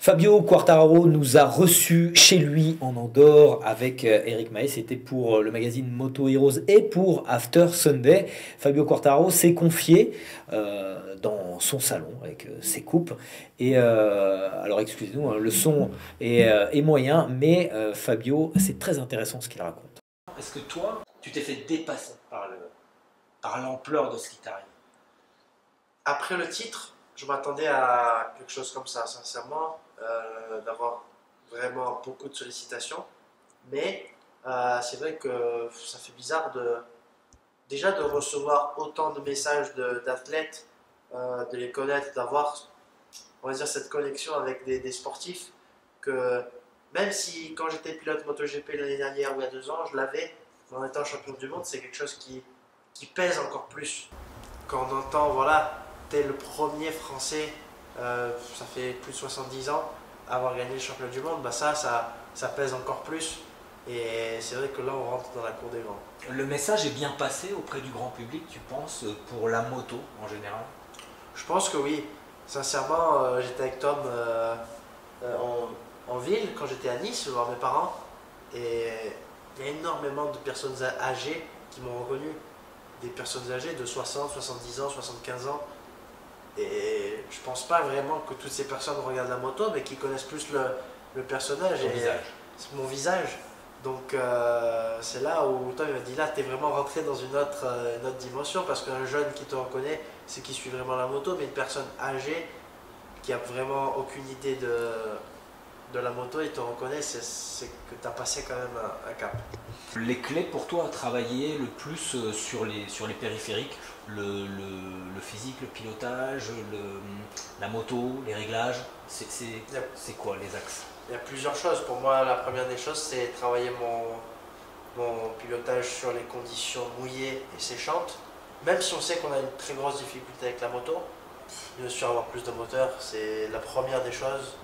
Fabio Quartararo nous a reçus chez lui en Andorre avec Eric Maé. C'était pour le magazine Moto Heroes et pour After Sunday. Fabio Quartararo s'est confié dans son salon avec ses coupes. Et alors excusez-nous, hein, le son est moyen, mais Fabio, c'est très intéressant ce qu'il raconte. Est-ce que toi, tu t'es fait dépasser par l'ampleur de ce qui t'arrive? Après le titre, je m'attendais à quelque chose comme ça, sincèrement, d'avoir vraiment beaucoup de sollicitations. Mais c'est vrai que ça fait bizarre déjà de recevoir autant de messages d'athlètes, de les connaître, d'avoir, on va dire, cette connexion avec des sportifs que même si quand j'étais pilote MotoGP l'année dernière ou il y a 2 ans, je l'avais en étant champion du monde, c'est quelque chose qui pèse encore plus. Quand on entend, voilà, t'es le premier Français, ça fait plus de 70 ans, à avoir gagné le championnat du monde, bah ça pèse encore plus. Et c'est vrai que là, on rentre dans la cour des grands. Le message est bien passé auprès du grand public, tu penses, pour la moto en général? Je pense que oui. Sincèrement, j'étais avec Tom en ville quand j'étais à Nice, voir mes parents. Et il y a énormément de personnes âgées qui m'ont reconnu. Des personnes âgées de 60, 70 ans, 75 ans. Et je pense pas vraiment que toutes ces personnes regardent la moto, mais qui connaissent plus le personnage Ton visage. mon visage. Donc c'est là où Tom m'a dit, là tu es vraiment rentré dans une autre dimension, parce qu'un jeune qui te reconnaît, c'est qui suit vraiment la moto, mais une personne âgée qui a vraiment aucune idée de la moto et te reconnaît, c'est que tu as passé quand même un cap. Les clés pour toi à travailler le plus sur les périphériques, le physique, le pilotage, la moto, les réglages, c'est quoi les axes? Il y a plusieurs choses. Pour moi, la première des choses, c'est travailler mon pilotage sur les conditions mouillées et séchantes. Même si on sait qu'on a une très grosse difficulté avec la moto, bien sûr, avoir plus de moteur, c'est la première des choses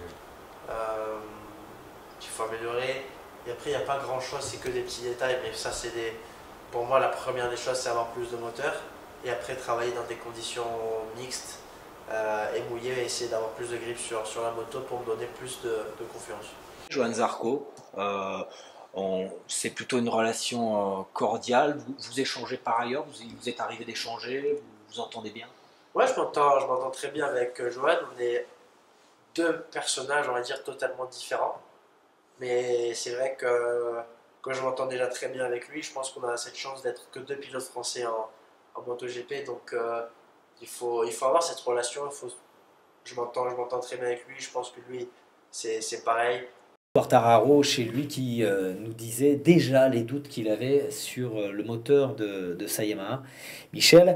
qu'il faut améliorer. Et après, il n'y a pas grand chose, c'est que des petits détails, mais ça, pour moi, la première des choses, c'est avoir plus de moteur. Et après, travailler dans des conditions mixtes et mouillées, et essayer d'avoir plus de grip sur la moto pour me donner plus de confiance. Johan Zarco, c'est plutôt une relation cordiale, vous échangez par ailleurs, vous êtes arrivé d'échanger, vous vous entendez bien? Ouais, je m'entends très bien avec Johan. On est deux personnages, on va dire, totalement différents. Mais c'est vrai que je m'entends déjà très bien avec lui. Je pense qu'on a cette chance d'être que deux pilotes français en MotoGP. Donc il faut avoir cette relation. Je m'entends très bien avec lui. Je pense que lui, c'est pareil. Quartararo chez lui qui nous disait déjà les doutes qu'il avait sur le moteur de sa Yamaha. Michel,